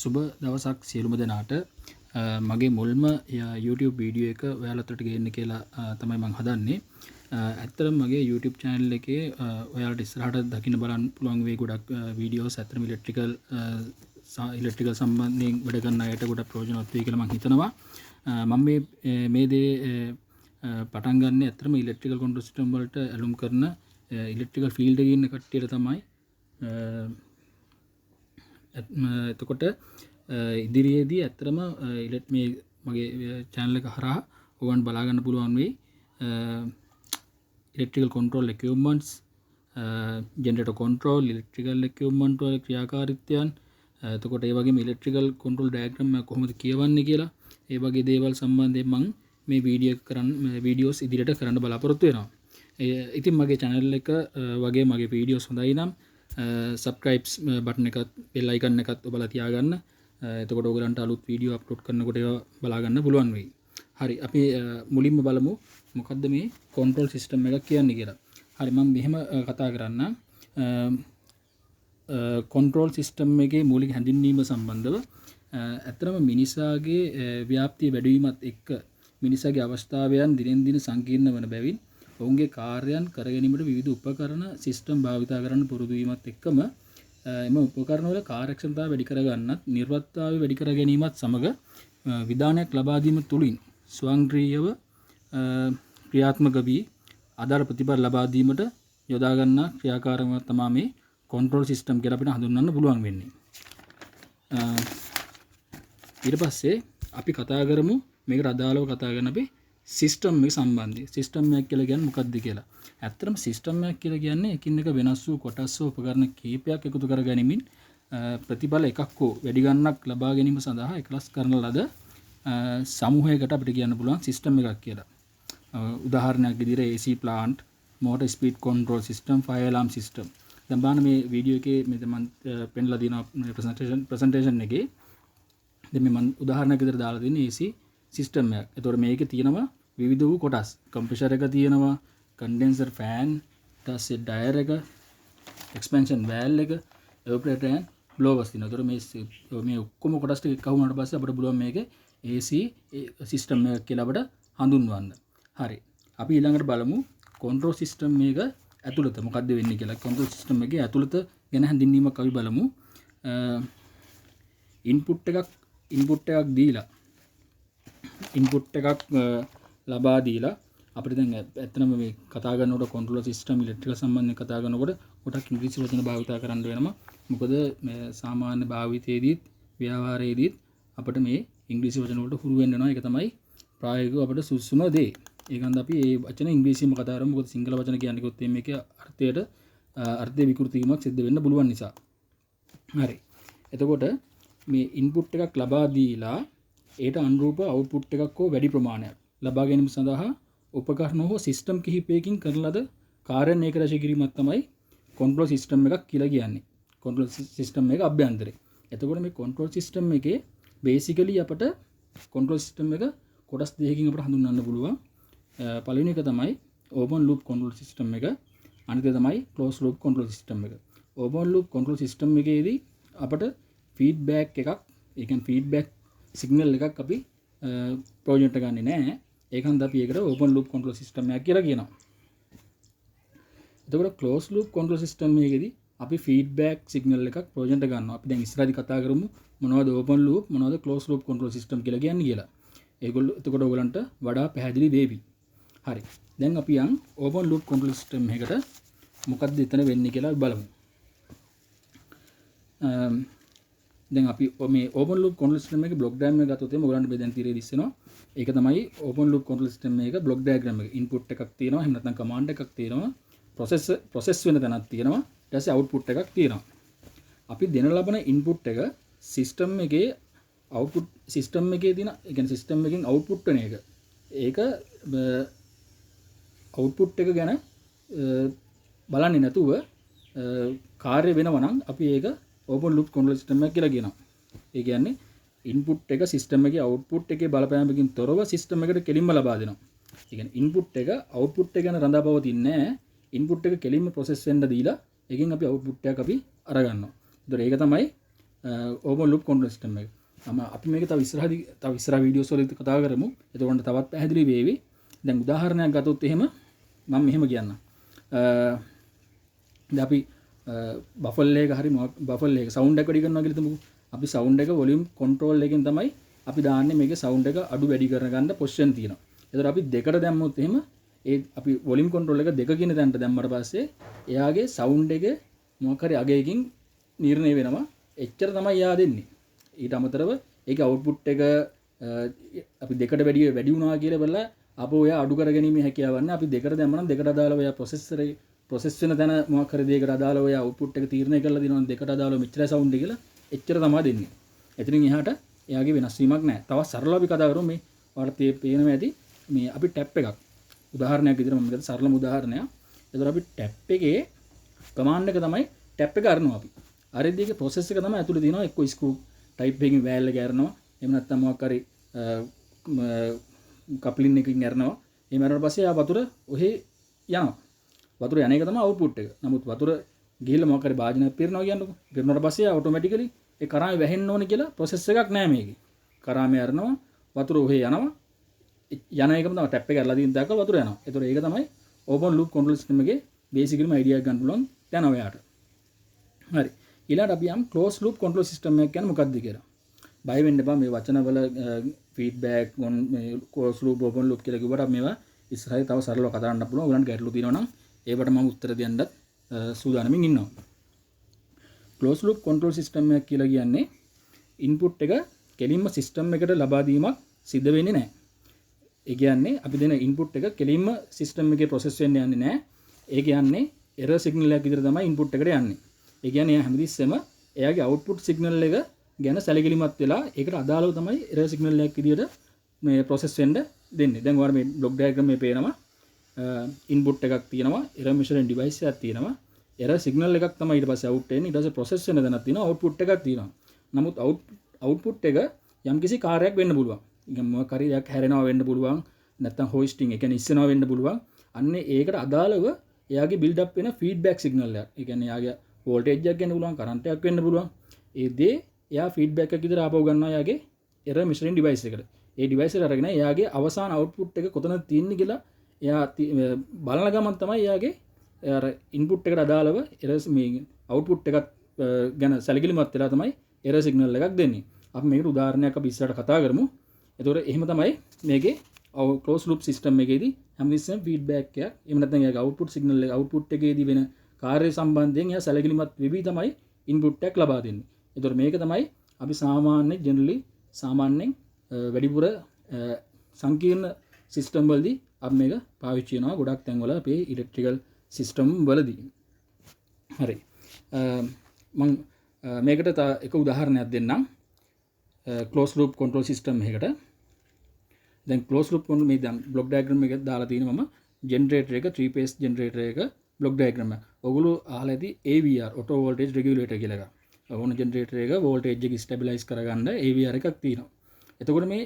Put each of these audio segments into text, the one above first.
සුබ දවසක් සියලුම දෙනාට. මගේ මුල්ම YouTube වීඩියෝ එක ඔයාලට ගේන්න කියලා තමයි මම හදන්නේ. ඇත්තටම මගේ YouTube channel එකේ ඔයාලට ඉස්සරහට දකින්න බලන්න පුළුවන් වෙයි ගොඩක් වීඩියෝස්. ඇත්තටම ඉලෙක්ට්‍රිකල් සම්බන්ධයෙන් වැඩ කරන අයට ගොඩක් ප්‍රයෝජනවත් වෙයි කියලා මම හිතනවා. මම මේ දේ පටන් ගන්න ඇත්තටම ඉලෙක්ට්‍රිකල් කන්ට්‍රෝල් සිස්ටම් වලට ඇලුම් කරන ඉලෙක්ට්‍රිකල් ෆීල්ඩ් එකේ ඉන්න කට්ටියට තමයි. එතකොට ඉදිරියේදී ඇත්තටම මේ මගේ channel එක හරහා ඔයගොල්ලන් බලා ගන්න පුළුවන් වෙයි electrical control equipments, generator control, electrical equipment වල ක්‍රියාකාරීත්වයන්, එතකොට ඒ වගේම electrical control diagram එක කොහොමද කියවන්නේ කියලා ඒ වගේ දේවල් සම්බන්ධයෙන් මම මේ වීඩියෝස් ඉදිරියට කරන්න බලාපොරොත්තු වෙනවා. ඉතින් මගේ channel එක වගේ මගේ වීඩියෝස් හොඳයි නම් subscribe බටන් එකත් bell icon එකත් ඔබලා තියාගන්න. එතකොට ඔයගලන්ට අලුත් වීඩියෝ අප්ලෝඩ් කරනකොට ඒවා බලා ගන්න පුළුවන් වෙයි. හරි, අපි මුලින්ම බලමු මොකද්ද මේ control system එක කියන්නේ කියලා. හරි, මම මෙහෙම කතා කරන්න. control system එකේ මූලික හැඳින්වීම සම්බන්ධව ඇත්තටම මිනිසාගේ ව්‍යාප්තිය වැඩි වීමත් එක්ක මිනිසාගේ අවස්ථාවයන් දිනෙන් දින සංකීර්ණ වන බැවින් ඔවුන්ගේ කාර්යයන් කර ගැනීමට විවිධ උපකරණ සිස්ටම් භාවිතා කරන්න පුරුදු වීමත් එක්කම එම උපකරණ වල කාර්යක්ෂමතාව වැඩි කර ගන්නත් නිර්වත්තාවය වැඩි කර ගැනීමත් සමග විධානයක් ලබා දීම තුලින් ස්වයංක්‍රීයව ක්‍රියාත්මක වී ආධාර ප්‍රතිඵල ලබා දීමට යොදා ගන්නා ක්‍රියාකාරකම තමයි මේ control system කියලා අපිට හඳුන්වන්න පුළුවන් වෙන්නේ. ඊට පස්සේ අපි කතා කරමු මේකට අදාළව කතා කරන අපි සිස්ටම් එක සම්බන්ධයි. සිස්ටම් එකක් කියලා කියන්නේ මොකක්ද කියලා. ඇත්තටම සිස්ටම් එකක් කියලා කියන්නේ එකින් එක වෙනස් වූ කොටස් වූ උපකරණ කීපයක් එකතු කර ගැනීමෙන් ප්‍රතිඵල එකක් හෝ වැඩි ගණනක් ලබා ගැනීම සඳහා එකලස් කරන ලද සමූහයකට අපිට කියන්න පුළුවන් සිස්ටම් එකක් කියලා. උදාහරණයක් විදිහට AC plant, motor speed control system, fire alarm system. දැන් බලන්න මේ වීඩියෝ එකේ මම පෙන්ලා දින ප්‍රසන්ටේෂන් එකේ දැන් මම උදාහරණයක් විදිහට දාලා දෙන්නේ AC සිස්ටම් එකක්. ඒතකොට මේකේ තියෙනවා විවිධ වූ කොටස්. කම්ප්‍රෙසර් එක තියෙනවා, කන්ඩෙන්සර් ෆෑන්, ඊට පස්සේ ඩයර් එක, එක්ස්පැන්ෂන් වැල්ව් එක, එවපරේටර් ඇන් බ්ලෝවර්ස් තියෙනවා. ඒතකොට මේ ඔක්කොම කොටස් ටික එකතු වුණාට පස්සේ අපිට පුළුවන් මේකේ AC සිස්ටම් එකක් කියලා අපිට හඳුන්වන්න. හරි. අපි ඊළඟට බලමු control system එක ඇතුළත මොකද්ද වෙන්නේ කියලා. control system එකේ ඇතුළත ගැන හැඳින්වීමක් අපි බලමු. input එකක් දීලා ඉන්පුට් එකක් ලබා දීලා අපිට දැන් ඇත්තනම මේ කතා කරනකොට control system electrical සම්බන්ධයෙන් කතා කරනකොට ගොඩක් ඉංග්‍රීසි වචන භාවිත කරන්න වෙනවා. මොකද මේ සාමාන්‍ය භාවිතයේදීත් ව්‍යවහාරයේදීත් අපිට මේ ඉංග්‍රීසි වචන වලට හුරු වෙන්න වෙනවා. ඒක තමයි ප්‍රායෝගිකව අපිට සුසුම දේ. ඒකන්ද අපි මේ වචන ඉංග්‍රීසියෙන්ම කතා කරමු. මොකද සිංහල වචන කියන්නේ කිව්වොත් මේකේ අර්ථය විකෘති වීමක් සිද්ධ වෙන්න පුළුවන් නිසා. හරි. එතකොට මේ ඉන්පුට් එකක් ලබා දීලා ඒට අනුරූප අවුට්පුට් එකක් හෝ වැඩි ප්‍රමාණයක් ලබා ගැනීම සඳහා උපකරණ හෝ සිස්ටම් කිහිපයකින් කරන ලද කාර්යයන් ඒකරාශී කිරීමක් තමයි control system එකක් කියලා කියන්නේ. control system එක අභ්‍යන්තරේ. එතකොට මේ control system එකේ basically අපට control system එක කොටස් දෙකකින් අපට හඳුන්වන්න පුළුවන්. පළවෙනි එක තමයි open loop control system එක. අනිත් එක තමයි closed loop control system එක. open loop control system එකේදී අපට feedback එකක්, ඒ කියන්නේ feedback සිග්නල් එකක් අපි ප්‍රොජෙක්ට් ගන්නෙ නෑ. ඒකන්ද අපි ඒකට open loop control system එකක් කියලා කියනවා. එතකොට closed loop control system එකේදී අපි feedback signal එකක් ප්‍රොජෙක්ට් ගන්නවා. අපි දැන් ඉස්සරහදී කතා කරමු මොනවද open loop මොනවද closed loop control system කියලා කියන්නේ කියලා. ඒගොල්ලෝ එතකොට ඔයගලන්ට වඩා පැහැදිලි වේවි. හරි. දැන් අපි යන් open loop control system එකකට මොකක්ද එතන වෙන්නේ කියලා බලමු. දැන් අපි මේ open loop control system එකේ block diagram එක ගත්තොත් එimhe ඔයගලන්ට මේ දැන් තීරේ දිස්සෙනවා. ඒක තමයි open loop control system එක block diagram එක. input එකක් තියෙනවා, එහෙම නැත්නම් command එකක් තියෙනවා, process වෙන තැනක් තියෙනවා, ඊට පස්සේ output එකක් තියෙනවා. අපි දෙන ලබන input එක system එකේ output system එකේ තියෙන, ඒ කියන්නේ system එකෙන් output වෙන එක. ඒක output එක ගැන බලන්නේ නැතුව කාර්ය වෙනවා නම් අපි ඒක open loop control system එකක් කියලා කියනවා. ඒ කියන්නේ input එක system එකේ output එකේ බලපෑමකින් තොරව system එකට කෙලින්ම ලබා දෙනවා. ඒ කියන්නේ input එක output එක ගැන රඳාපවතින්නේ නැහැ. input එක කෙලින්ම process වෙන්න දීලා එකෙන් අපි output එකක් අපි අරගන්නවා. ඒතර ඒක තමයි ඕපන් ලූප් කන්ට්‍රෝල් සිස්ටම් එක. අපි මේක තව ඉස්සරහ වීඩියෝස් වලදී කතා කරමු. එතකොට තවත් පැහැදිලි වේවි. දැන් උදාහරණයක් ගත්තොත් එහෙම මම මෙහෙම කියන්නම්. දැන් අපි බෆල් එක හරි බෆල් එක සවුන්ඩ් එක වැඩි කරනවා කියලා හිතමුකෝ. අපි සවුන්ඩ් එක වොලියුම් කන්ට්‍රෝල් එකෙන් තමයි අපි දාන්නේ මේකේ සවුන්ඩ් එක අඩු වැඩි කරගන්න පොසිෂන් තියෙනවා. එතකොට අපි දෙකට දැම්මොත් එහෙම ඒ අපි වොලියුම් කන්ට්‍රෝල් එක දෙක කියන තැනට දැම්මට පස්සේ එයාගේ සවුන්ඩ් එක මොකක් හරි අගයකින් නිර්ණය වෙනවා. එච්චර තමයි එයා දෙන්නේ. ඊට අමතරව ඒක අවුට්පුට් එක අපි දෙකට වැඩි වුණා කියලා බලලා අපෝ එයා අඩු කරගැනීමේ හැකියාවක් නැහැ. අපි දෙකට දැම්මනම් දෙකට අදාළව එයා ප්‍රොසෙස් වෙන තැන මොකක් හරි දෙයකට අදාළව එයා අවුට්පුට් එක තීරණය කරලා දෙනවා දෙකට අදාළව මෙච්චරයි සවුන්ඩ් එක කියලා. එච්චර තමයි දෙන්නේ. එතනින් එහාට එයාගේ වෙනස් වීමක් නැහැ. තවත් සරලව අපි කතා කරමු මේ ඔයාලට පේනවා ඇති මේ අපි ටැප් එකක් උදාහරණයක් විදිහට මම ගත්ත සරලම උදාහරණයක්. ඒතර අපි ටැප් එකේ කමාන්ඩ් එක තමයි ටැප් එක අරනවා අපි. අරෙද්දී ඒකේ ප්‍රොසෙස් එක තමයි ඇතුලේ තියෙනවා. එක්ක ස්ක්‍රූ ටයිප් එකකින් වෑල් එක අරනවා. එහෙම නැත්නම් මොකක් හරි කප්ලින් එකකින් අරනවා. එහෙම අරන පස්සේ ආ වතුර ඔහේ යනවා. වතුර යන එක තමයි අවුට්පුට් එක. නමුත් වතුර ගිහිල්ලා මොකක් හරි භාජනයක් පිරනවා කියන්නකො. පිරනකොට පස්සේ ඔටෝමැටිකලි ඒ කරාමේ වැහෙන්න ඕනේ කියලා ප්‍රොසෙස් එකක් නැහැ මේකේ. කරාමේ අරනවා වතුර ඔහේ යනවා. යන එකම තමයි ටැප් එක අරලා දින් දාක වතුර යනවා. ඒතකොට ඒක තමයි ඕපන් ලූප් කන්ට්‍රෝල් සිස්ටම් එකේ බේසිකලිම අයිඩියා එක ගන්න පුළුවන් දැන් ඔයාට. හරි. ඊළඟට අපි යම් ක්ලෝස් ලූප් කන්ට්‍රෝල් සිස්ටම් එකක් කියන්නේ මොකක්ද කියලා. බය වෙන්න එපා මේ වචනවල ෆීඩ්බැක් මේ ක්ලෝස් ලූප් ඕපන් ලූප් කියලා කිව්වට මේවා ඉස්සරහින් තව සරලව කතා කරන්න පුළුවන්. ඔයගලන්ට ගැටලු තියෙනවා නම් ඒවට මම උත්තර දෙන්නත් සූදානම්ින් ඉන්නවා. ක්ලෝස් ලූප් කන්ට්‍රෝල් සිස්ටම් එකක් කියලා කියන්නේ ඉන්පුට් එක කෙලින්ම සිස්ටම් එකට ලබා දීමක් සිද්ධ වෙන්නේ නැහැ. ඒ කියන්නේ අපි දෙන ඉන්පුට් එක කෙලින්ම සිස්ටම් එකේ ප්‍රොසෙස් වෙන්න යන්නේ නැහැ. ඒ කියන්නේ එරර් සිග්නල් එකක් විතර තමයි ඉන්පුට් එකට යන්නේ. ඒ කියන්නේ එයා හැමතිස්සෙම එයාගේ අවුට්පුට් සිග්නල් එක ගැන සැලකිලිමත් වෙලා ඒකට අදාළව තමයි එරර් සිග්නල් එකක් විදියට මේ ප්‍රොසෙස් වෙන්න දෙන්නේ. දැන් ඔයාලා මේ බ්ලොක් ඩයග්‍රෑම් එකේ පේනවා ඉන්පුට් එකක් තියෙනවා, එරර් මෙෂරින් ඩිවයිස් එකක් තියෙනවා. එරර් සිග්නල් එකක් තමයි ඊට පස්සේ අවුට් වෙන්නේ. ඊට පස්සේ ප්‍රොසෙස් වෙන දණක් තියෙනවා, අවුට්පුට් එකක් තියෙනවා. නමුත් අවුට්පුට් එක යම්කිසි කාර්යයක් වෙන්න පුළුවන්. මොකක් හරි දෙයක් හැරෙනවා වෙන්න පුළුවන්, නැත්නම් හොයිස්ටිං ඒ කියන්නේ ඉස්සෙනවා වෙන්න පුළුවන්. අන්න ඒකට අදාළව එයාගේ බිල්ඩ් අප් වෙන ෆීඩ්බැක් සිග්නල් එකක්. ඒ කියන්නේ එයාගේ වෝල්ටේජ් එකක් ගන්න පුළුවන්, කරන්ට් එකක් වෙන්න පුළුවන්. ඒ දේ එයා ෆීඩ්බැක් එකක් විදිහට ආපහු ගන්නවා එයාගේ එරර් මෙෂරින් ඩිවයිස් එකට. ඒ ඩිවයිස් එකට අරගෙන එයාගේ අවසාන අවුට්පුට් එක කොතනද තියෙන්නේ කියලා එයා බලන ගමන් තමයි එයාගේ අර ඉන්පුට් එකට අදාළව එරර් මේ අවුට්පුට් එකක් ගැන සැලකිලිමත් වෙලා තමයි එරර් සිග්නල් එකක් දෙන්නේ. අපි මේකට උදාහරණයක් අපි ඉස්සරහට කතා කරමු. එතකොට එහෙම තමයි මේකේ ක්ලෝස් ලූප් සිස්ටම් එකේදී හැමතිස්සෙම ෆීඩ්බැක් එකක් එහෙම නැත්නම් එයාගේ අවුට්පුට් සිග්නල් එක අවුට්පුට් එකේදී වෙන කාර්ය සම්බන්ධයෙන් එයා සැලකිලිමත් වෙවි තමයි ඉන්පුට් එකක් ලබා දෙන්නේ. එතකොට මේක තමයි අපි සාමාන්‍යයෙන් වැඩිපුර සංකීර්ණ සිස්ටම් වලදී අපි මේක පාවිච්චි කරනවා ගොඩක් තැන්වල අපේ ඉලෙක්ට්‍රිකල් සිස්ටම් වලදී. හරි. මම මේකට එක උදාහරණයක් දෙන්නම්. ක්ලෝස් ලූප් කන්ට්‍රෝල් සිස්ටම් එකකට දැන් ක්ලෝස් ලූප් කන්ට්‍රෝල් මේ දැන් බ්ලොක් ඩයග්‍රෑම් එක දාලා තියෙනවා මම ජෙනරේටර් එක 3 phase ජෙනරේටර් එක බ්ලොක් ඩයග්‍රෑම් එක. ඔයගොල්ලෝ අහලා ඇති AVR auto voltage regulator කියලා එකක්. ඕන ජෙනරේටර් එක වෝල්ටේජ් එක ස්ටැබිලයිස් කරගන්න AVR එකක් තියෙනවා. එතකොට මේ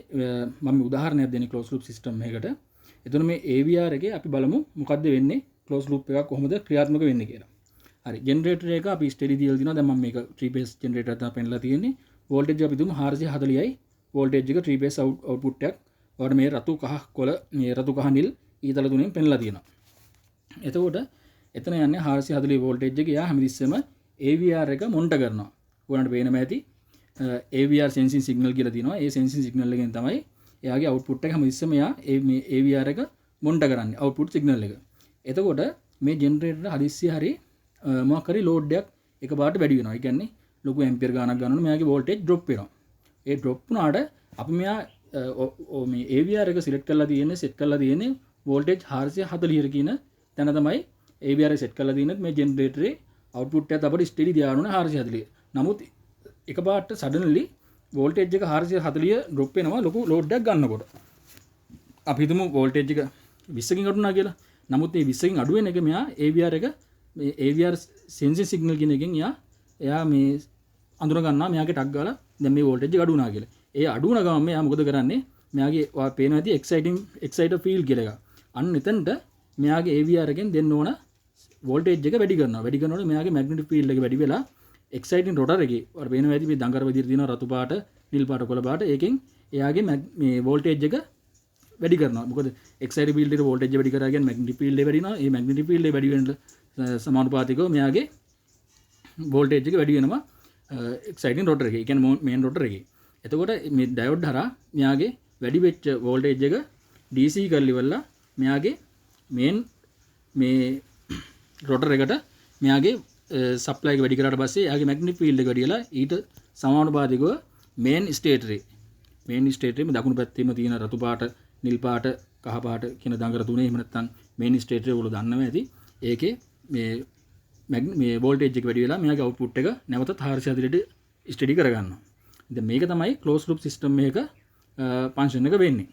මම උදාහරණයක් දෙන්නේ ක්ලෝස් ලූප් සිස්ටම් එකකට. එතකොට මේ AVR එකේ අපි බලමු මොකද්ද වෙන්නේ ක්ලෝස් ලූප් එකක් කොහොමද ක්‍රියාත්මක වෙන්නේ කියලා. හරි ජෙනරේටර් එක අපි ස්ටඩි දීලා තිනවා. දැන් මම මේක 3 phase ජෙනරේටර් තමයි පෙන්නලා තියෙන්නේ. වෝල්ටේජ් අපි දුමු 440යි වෝල්ටේජ් එක 3 phase අවුට්පුට් එකක්. ඔයාලට මේ රතු කහ කොළ මේ රතු කහ නිල් ඊතල තුනෙන් පෙන්නලා තියෙනවා. එතකොට එතන යන්නේ 440 වෝල්ටේජ් එක. යා හැමතිස්සෙම AVR එක මොනිටර් කරනවා. ඔයාලට පේනම ඇති AVR sensing signal කියලා තියෙනවා. ඒ sensing signal එකෙන් තමයි එයාගේ output එක හැමතිස්සෙම එයා මේ AVR එක මොනිටර් කරන්නේ output signal එක. එතකොට මේ ජෙනරේටර් හදිස්සිය හරි මොකක් හරි load එකක් එකපාරට වැඩි වෙනවා. ඒ කියන්නේ ලොකු ඇම්පියර් ගානක් ගන්නකොට මෙයාගේ voltage drop වෙනවා. ඒ drop වුණාට අපි මෙයා මේ AVR එක select කරලා තියෙන්නේ set කරලා තියෙන්නේ voltage 440 කියන තැන තමයි AVR set කරලා තියෙන්නේ. මේ ජෙනරේටරේ output එක අපිට steady දාන්න ඕනේ 440. නමුත් එකපාරට suddenly voltage එක 440 drop වෙනවා ලොකු load එකක් ගන්නකොට. අපි හිතමු voltage එක 20කින් අඩුනා කියලා. නමුත් මේ 20කින් අඩු වෙන එක මෙයා AVR එක මේ AVR sensing signal කියන එකෙන් එයා මේ අඳුර ගන්නවා මෙයාගේ ටක් ගාලා දැන් මේ voltage එක අඩු වුණා කියලා. ඒ අඩු වුණ ගමන් මෙයා මොකද කරන්නේ? මෙයාගේ ඔයා පේනවා ඇති exciter field කියලා එකක්. අන්න එතනට මෙයාගේ AVR එකෙන් දෙන්න ඕන voltage එක වැඩි කරනවා. වැඩි කරනකොට මෙයාගේ magnetic field එක වැඩි වෙලා එක්සයිටින් රොටර් එකේ අර පේනවා ඇති මේ දඟර විදිහට තියෙනවා රතු පාට, නිල් පාට, කොළ පාට. ඒකෙන් එයාගේ මේ වෝල්ටේජ් එක වැඩි කරනවා. මොකද එක්සයිටඩ් ෆීල්ඩ් එකේ වෝල්ටේජ් වැඩි කරා කියන්නේ මැග්නටික් ෆීල්ඩ් එක වැඩි වෙනවා. මේ මැග්නටික් ෆීල්ඩ් එක වැඩි වෙන සමානුපාතිකව මෙයාගේ වෝල්ටේජ් එක වැඩි වෙනවා එක්සයිටින් රොටර් එකේ. ඒ කියන්නේ මේන් රොටර් එකේ. එතකොට මේ ඩයෝඩ් හරහා මෙයාගේ වැඩි වෙච්ච වෝල්ටේජ් එක DC කරලි වෙලා මෙයාගේ මේන් මේ රොටර් එකට මෙයාගේ සප්ලයි එක වැඩි කරාට පස්සේ එයාගේ මැග්නටික් ෆීල්ඩ් එක වැඩි වෙලා ඊට සමානුපාතිකව මේන් ස්ටේටරේ මේ දකුණු පැත්තේම තියෙන රතු පාට, නිල් පාට, කහ පාට කියන දඟර තුනේ එහෙම නැත්නම් මේන් ස්ටේටරේ වල දන්නවා ඇති. ඒකේ මේ වෝල්ටේජ් එක වැඩි වෙලා මෙයාගේ අවුට්පුට් එක නැවතත් 440ට ස්ටඩි කරගන්නවා. ඉතින් මේක තමයි ක්ලෝස් ලූප් සිස්ටම් එකක ෆන්ක්ෂන් එක වෙන්නේ.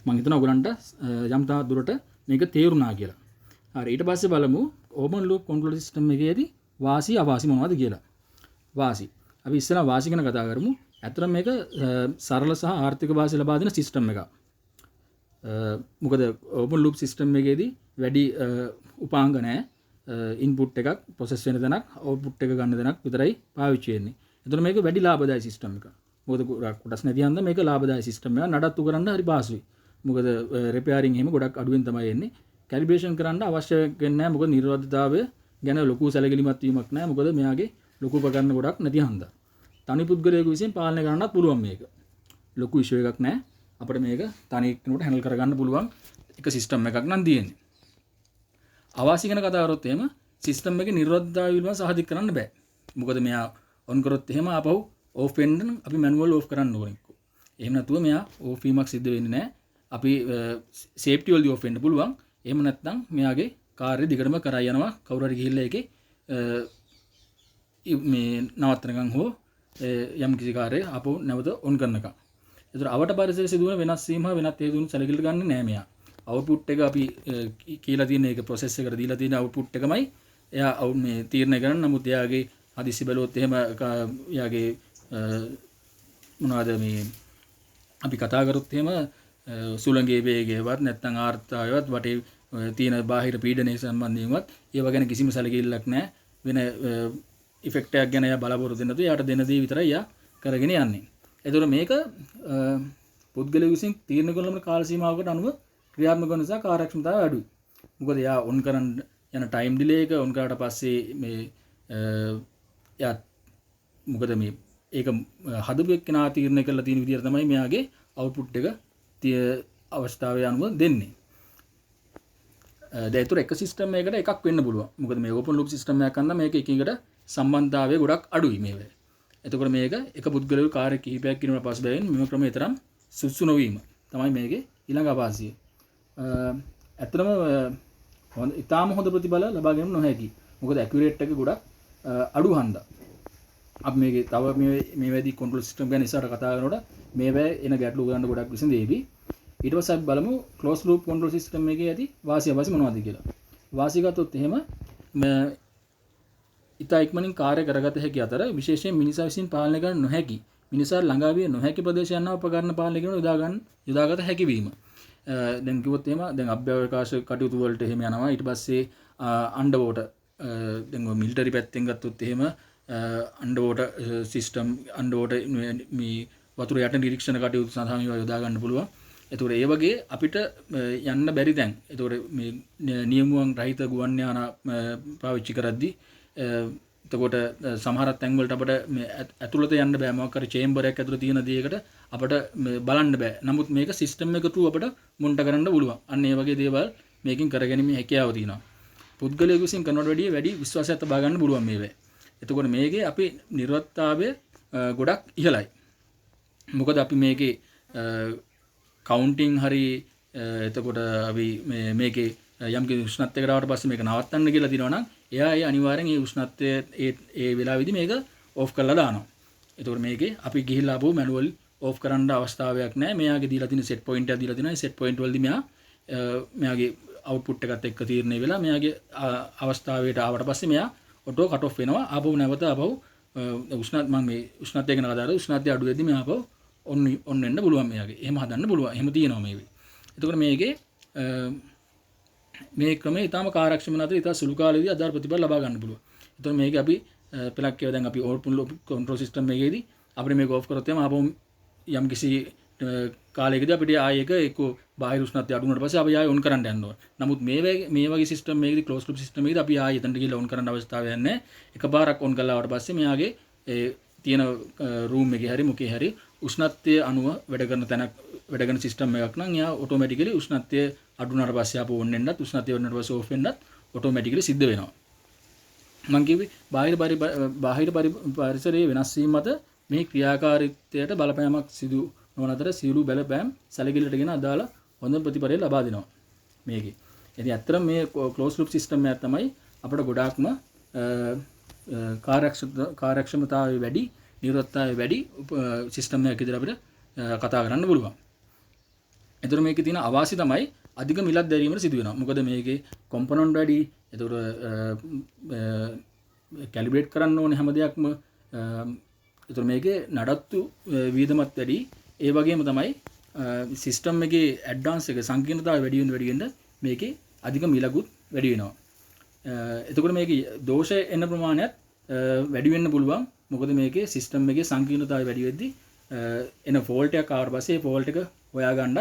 මම හිතනවා ඔයගලන්ට යම් තා දුරට මේක තේරුණා කියලා. හරි ඊට පස්සේ බලමු ඕපන් ලූප් කන්ට්‍රෝල් සිස්ටම් එකේදී වාසි අවාසි මොනවද කියලා. වාසි. අපි ඉස්සෙල්ලා වාසි ගැන කතා කරමු. ඇත්තටම මේක සරල සහ ආර්ථික වාසි ලබා දෙන සිස්ටම් එකක්. මොකද ඕපන් ලූප් සිස්ටම් එකේදී වැඩි උපාංග නැහැ. ඉන්පුට් එකක් ප්‍රොසෙස් වෙන තැනක් අවුට්පුට් එක ගන්න තැනක් විතරයි පාවිච්චි වෙන්නේ. එතකොට මේක වැඩි ලාභදායී සිස්ටම් එකක්. මොකද කොටස් නැති හන්ද මේක ලාභදායී සිස්ටම් එකක්. නඩත්තු කරන්න හරි පහසුයි. මොකද රිපෙයාරින් එහෙම ගොඩක් අඩුවෙන් තමයි එන්නේ. කැලිබ්‍රේෂන් කරන්න අවශ්‍ය වෙන්නේ නැහැ. මොකද නිර්වද්‍යතාවය ගැන ලොකු සැලකිලිමත් වීමක් නැහැ. මොකද මෙයාගේ ලොකු උපකරණ ගොඩක් නැති හන්දා. තනි පුද්ගලයෙකු විසින් පාලනය කරන්නත් පුළුවන් මේක. ලොකු ඉෂුව එකක් නැහැ. අපිට මේක තනි කෙනෙකුට හැන්ඩල් කරගන්න පුළුවන් එක සිස්ටම් එකක් නම් තියෙන්නේ. අවාසි ගැන කතා කරොත් එහෙම සිස්ටම් එකේ නිර්වද්‍යතාවය පිළිබඳව සාධික කරන්න බෑ. මොකද මෙයා ඔන් කරොත් එහෙම ආපහු ඕෆ් වෙන්න අපි මැනුවල් ඕෆ් කරන්න ඕනේ. එහෙම නැතුව මෙයා ඕෆ් වීමක් සිද්ධ වෙන්නේ නැහැ. අපි සේෆ්ටි වලදී ඕෆ් වෙන්න පුළුවන්. එහෙම නැත්නම් මෙයාගේ කාර්යය දිගටම කරා යනවා. කවුරු හරි ගිහිල්ලා ඒකේ මේ නවත්තනකම් හෝ යම් කිසි කාර්යයක් ආපහු නැවත ඔන් කරනකම්. ඒතර අවට පරිසරයේ සිදුවන වෙනස් වීම හා වෙනත් හේතුන් සැලකිලි ගන්නේ නැහැ මෙයා. අවුට්පුට් එක අපි කියලා තියෙන එක ප්‍රොසෙස් එකට දීලා තියෙන අවුට්පුට් එකමයි එයා මේ තීරණය කරන්නේ. නමුත් එයාගේ හදිස්සි බලුවොත් එහෙම එයාගේ මොනවද මේ අපි කතා කරොත් එහෙම සුළඟේ වේගයවත් නැත්නම් ආර්ථාවයවත් වටේ තියෙන බාහිර පීඩනය සම්බන්ධයෙන්වත් ඒව ගැන කිසිම සැලකිල්ලක් නැහැ. වෙන ඉෆෙක්ට් එකක් ගැන එයා බලාපොරොත්තු වෙන්නේ නැතුව එයාට දෙන දේ විතරයි එයා කරගෙන යන්නේ. ඒතකොට මේක පුද්ගලයෙකු විසින් තීරණය කරන ලබන කාල සීමාවකට අනුව ක්‍රියාත්මක කරන නිසා කාර්යක්ෂමතාවය අඩුයි. මොකද එයා ඔන් කරන යන ටයිම් ඩිලේ එක ඔන් කරාට පස්සේ මේ එයා මොකද මේ ඒක හදපු එක්කෙනා තීරණය කරලා තියෙන විදිහට තමයි මෙයාගේ අවුට්පුට් එක අවස්ථාවේ අනුව දෙන්නේ. ඒතර එක සිස්ටම් එකකට එකක් වෙන්න පුළුවන්. මොකද මේ ඕපන් ලූප් සිස්ටම් එකක් අන්න මේක එකිනෙකට සම්බන්ධතාවය ගොඩක් අඩුයි මේවේ. එතකොට මේක එක පුද්ගලයෙකු කාර්ය කිහිපයක් කිරීමට පසු බැවින් මෙම ක්‍රමය තරම් සුසු නොවීම තමයි මේකේ ඊළඟ අපාසිය. ඇත්තටම ඉතාම හොඳ ප්‍රතිඵල ලබා ගැනීම නොහැකි. මොකද ඇකියුරේට් එක ගොඩක් අඩු හන්දා. අපි මේකේ තව මේ වැඩි කන්ට්‍රෝල් සිස්ටම් ගැන ඉස්සරහට කතා කරනකොට මේවැ එන ගැටලු ගන්න ගොඩක් විසඳෙවි. ඊට පස්සේ අපි බලමු ක්ලෝස් ලූප් කන්ට්‍රෝල් සිස්ටම් එකේ ඇති වාසිය අවාසි මොනවද කියලා. වාසිය ගත්තොත් එහෙම ඉතා ඉක්මනින් කාර්ය කරගත හැකි අතර විශේෂයෙන් මිනිසා විසින් පාලනය කර නොහැකි මිනිසා ළඟා විය නොහැකි ප්‍රදේශයන් උපකරණ පාලනය කිරීම යොදාගත හැකි වීම. දැන් කිව්වොත් එහෙම දැන් අභ්‍යවකාශ කටයුතු වලට එහෙම යනවා. ඊට පස්සේ අන්ඩර් වෝටර් දැන් මිලිටරි පැත්තෙන් ගත්තොත් එහෙම under water system under water මේ වතුර යට නිරීක්ෂණ කටයුතු සඳහා මේවා යොදා ගන්න පුළුවන්. ඒතකොට ඒ වගේ අපිට යන්න බැරි දැන් ඒතකොට මේ නියමුවන් රහිත ගුවන් යාන පාවිච්චි කරද්දී එතකොට සමහර තැන් වලට අපිට මේ ඇතුළත යන්න බෑ. මොකක් හරි චේම්බර් එකක් ඇතුළත තියෙන දේකට අපිට බලන්න බෑ. නමුත් මේක සිස්ටම් එක through අපිට මොනිටර් කරන්න පුළුවන්. අන්න ඒ වගේ දේවල් මේකෙන් කරගැනීමේ හැකියාව තියෙනවා. පුද්ගලයෙකු විසින් කරනවට වැඩි විශ්වාසයක් තබා ගන්න පුළුවන් මේවේ. එතකොට මේකේ අපි නිර්වත්තාවය ගොඩක් ඉහළයි. මොකද අපි මේකේ කවුන්ටිං හරි එතකොට අපි මේකේ යම් කිසි උෂ්ණත්වයකට ආවට පස්සේ මේක නවත්තන්න කියලා දිනනවා නම් එයා ඒ අනිවාර්යෙන් ඒ උෂ්ණත්වය ඒ වෙලාවෙදි මේක ඕෆ් කරලා දානවා. එතකොට මේකේ අපි ගිහිල්ලා ආපහු මැනුවල් ඕෆ් කරන්න අවස්ථාවක් නැහැ. මෙයාගේ දීලා තියෙන සෙට් පොයින්ට් එක දීලා තියෙනවා. ඒ සෙට් පොයින්ට් වලදී මෙයාගේ අවුට්පුට් එකත් එක්ක තීරණය වෙලා මෙයාගේ අවස්ථාවයට ආවට පස්සේ මෙයා ඔටෝ කට් ඔෆ් වෙනවා. ආපහු නැවත ආපහු උෂ්ණත්වය ගැන කතා කරලා උෂ්ණත්වය අඩු වෙද්දී මෙයා ආපහු ඔන් වෙන්න පුළුවන් මෙයාගේ. එහෙම හදන්න පුළුවන්. එහෙම තියෙනවා මේකේ. එතකොට මේකේ මේ ක්‍රමය ඊටාම කාර්යක්ෂම නැතර ඊට සුළු කාලෙදී අදාළ ප්‍රතිඵල ලබා ගන්න පුළුවන්. එතකොට මේක අපි පෙලක් ඒවා දැන් අපි ඕපන් ලූප් කන්ට්‍රෝල් සිස්ටම් එකේදී අපිට මේක ඕෆ් කරොත් එහම ආපහු යම් කිසි කාලයකදී අපිට ආයෙ එක එක්ක බාහිර උෂ්ණත්වය අඩු වුණාට පස්සේ අපි ආයෙ ඔන් කරන්න යන්න ඕන. නමුත් මේ වගේ සිස්ටම් එකේදී ක්ලෝස් ලූප් සිස්ටම් එකේදී අපි ආයෙ එතනට ගිහලා ඔන් කරන්න අවස්ථාවක් නැහැ. එකපාරක් ඔන් කළා වට පස්සේ මෙයාගේ ඒ තියෙන රූම් එකේ හරි මොකේ හරි උෂ්ණත්වය අනුව වැඩ කරන සිස්ටම් එකක් නම් එයා ඔටෝමැටිකලි උෂ්ණත්වය අඩු වුණාට පස්සේ ආපහු ඔන් වෙන්නත් උෂ්ණත්වය වුණාට පස්සේ ඕෆ් වෙන්නත් ඔටෝමැටිකලි සිද්ධ වෙනවා. මම කිව්වේ බාහිර පරිසරයේ වෙනස් වීම මත මේ ක්‍රියාකාරීත්වයට බලපෑමක් සිදු නොවන අතර සියලු බලපෑම් සැලකිල්ලටගෙන අදාළ හොඳ ප්‍රතිඵලය ලබා දෙනවා මේකේ. ඉතින් ඇත්තටම මේ ක්ලෝස් ලූප් සිස්ටම් එකක් තමයි අපිට ගොඩාක්ම කාර්යක්ෂමතාවය වැඩි, නිරවත්තාවය වැඩි සිස්ටම් එකක් විදිහට අපිට කතා කරන්න පුළුවන්. එතකොට මේකේ තියෙන අවාසි තමයි අධික මිලක් දැරීමට සිදු වෙනවා. මොකද මේකේ කොම්පොනන්ට් වැඩි. එතකොට කැලිබ්‍රේට් කරන්න ඕනේ හැම දෙයක්ම. එතකොට මේකේ නඩත්තු වියදමත් වැඩි. ඒ වගේම තමයි සිස්ටම් එකේ ඇඩ්වාන්ස් එක සංකීර්ණතාවය වැඩි වෙන මේකේ අධික මිලකුත් වැඩි වෙනවා. එතකොට මේකේ දෝෂ එන ප්‍රමාණයත් වැඩි වෙන්න පුළුවන්. මොකද මේකේ සිස්ටම් එකේ සංකීර්ණතාවය වැඩි වෙද්දී එන ෆෝල්ට් එකක් ආවට පස්සේ ෆෝල්ට් එක හොයාගන්නත්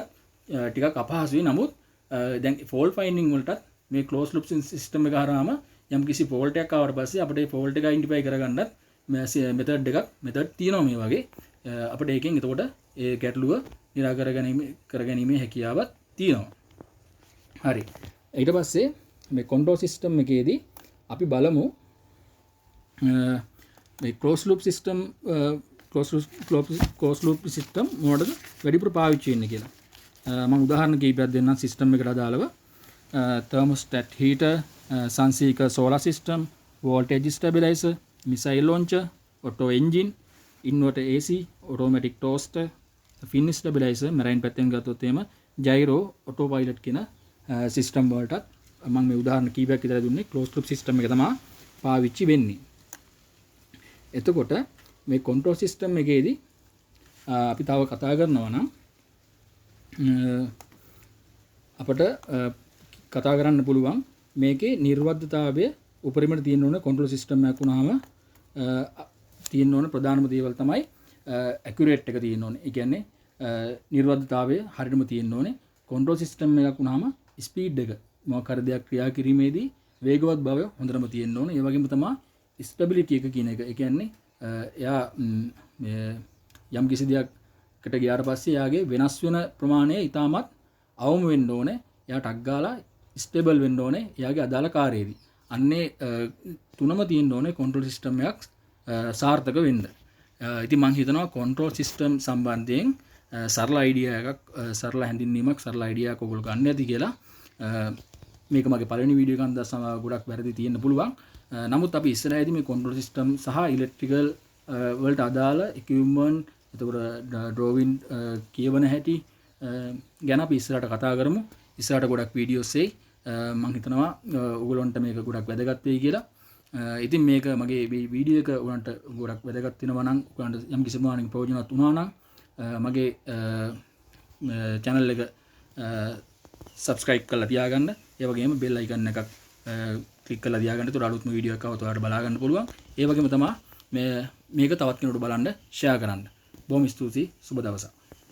ටිකක් අපහසුයි. නමුත් දැන් ෆෝල්ට් ෆයින්ඩින් වලටත් මේ ක්ලෝස් ලූප් සිස්ටම් එක හරහාම යම් කිසි ෆෝල්ට් එකක් ආවට පස්සේ අපිට ඒ ෆෝල්ට් එක අයිඩෙන්ටිෆයි කරගන්නත් මෙතඩ් තියෙනවා මේ වගේ. අපිට ඒකෙන් එතකොට ඒ ගැටලුව නිරාකරණය කරගැනීමේ හැකියාවක් තියෙනවා. හරි. ඊට පස්සේ මේ කන්ට්‍රෝල් සිස්ටම් එකේදී අපි බලමු මේ ක්ලෝස් ලූප් සිස්ටම් මොකටද වැඩිපුර පාවිච්චි වෙන්නේ කියලා. මම උදාහරණ කිහිපයක් දෙන්නම් සිස්ටම් එකට අදාළව. thermostat heater, sun seeker solar system, voltage stabilizer, missile launcher, auto engine, inverter AC, automatic toaster, fin stabilizer, marine පැත්තෙන් ගත්තොත් එහෙම gyro, autopilot කියන සිස්ටම් වලටත් මම මේ උදාහරණ කීපයක් විතර දුන්නේ. ක්ලෝස් ලූප් සිස්ටම් එක තමයි පාවිච්චි වෙන්නේ. එතකොට මේ කන්ට්‍රෝල් සිස්ටම් එකේදී අපි තව කතා කරනවා නම් අපිට කතා කරන්න පුළුවන් මේකේ නිර්වද්‍යතාවය උපරිමයට තියෙන්න ඕන. කන්ට්‍රෝල් සිස්ටම් එකක් වුණාම තියෙන්න ඕන ප්‍රධානම දේවල් තමයි ඇකියුරේට් එක තියෙන්න ඕනේ. ඒ කියන්නේ නිර්වද්‍යතාවය හරියටම තියෙන්න ඕනේ. කන්ට්‍රෝල් සිස්ටම් එකක් වුණාම ස්පීඩ් එක මොකක් හරි දෙයක් ක්‍රියා කිරීමේදී වේගවත් බව හොඳටම තියෙන්න ඕනේ. ඒ වගේම තමයි ස්ටැබිලිටි එක කියන එක. ඒ කියන්නේ එයා යම් කිසි දෙයක්කට ගියාට පස්සේ එයාගේ වෙනස් වෙන ප්‍රමාණය ඉතාමත් අවම වෙන්න ඕනේ. එයා ටක් ගාලා ස්ටේබල් වෙන්න ඕනේ එයාගේ අදාළ කාර්යයේදී. අන්නේ තුනම තියෙන්න ඕනේ කන්ට්‍රෝල් සිස්ටම් එකක් සාර්ථක වෙන්න. ඉතින් මම හිතනවා කන්ට්‍රෝල් සිස්ටම් සම්බන්ධයෙන් සරල අයිඩියා එකක්, සරල හැඳින්වීමක්, සරල අයිඩියා එකක් ඔයගොල්ලෝ ගන්න ඇති කියලා. මේක මගේ පළවෙනි වීඩියෝ එකක් දැස්සම ගොඩක් වැරදි තියෙන්න පුළුවන්. නමුත් අපි ඉස්සරහදී මේ කන්ට්‍රෝල් සිස්ටම් සහ ඉලෙක්ට්‍රිකල් වලට අදාළ ඉක්විප්මන්ට්, එතකොට ඩ්‍රෝවින් කියවන හැටි ගැන අපි ඉස්සරහට කතා කරමු. ඉස්සරහට ගොඩක් වීඩියෝස් එයි. මම හිතනවා ඔයගොල්ලන්ට මේක ගොඩක් වැදගත් වෙයි කියලා. ඉතින් මේක මගේ වීඩියෝ එක ඔයගොල්ලන්ට ගොඩක් වැදගත් වෙනවා නම්, ඔයගොල්ලන්ට යම් කිසි ප්‍රමාණයක ප්‍රයෝජනවත් වුණා නම් මගේ channel එක subscribe කරලා තියාගන්න. ඒ වගේම bell icon එකක් ක්ලික් කරලා තියාගන්න. ඒතකොට අලුත්ම වීඩියෝ එකක් આવත් ඔයාලට බලා ගන්න පුළුවන්. ඒ වගේම තමයි මේක තවත් කෙනෙකුට බලන්න share කරන්න. බොහොම ස්තුතියි. සුබ දවසක්.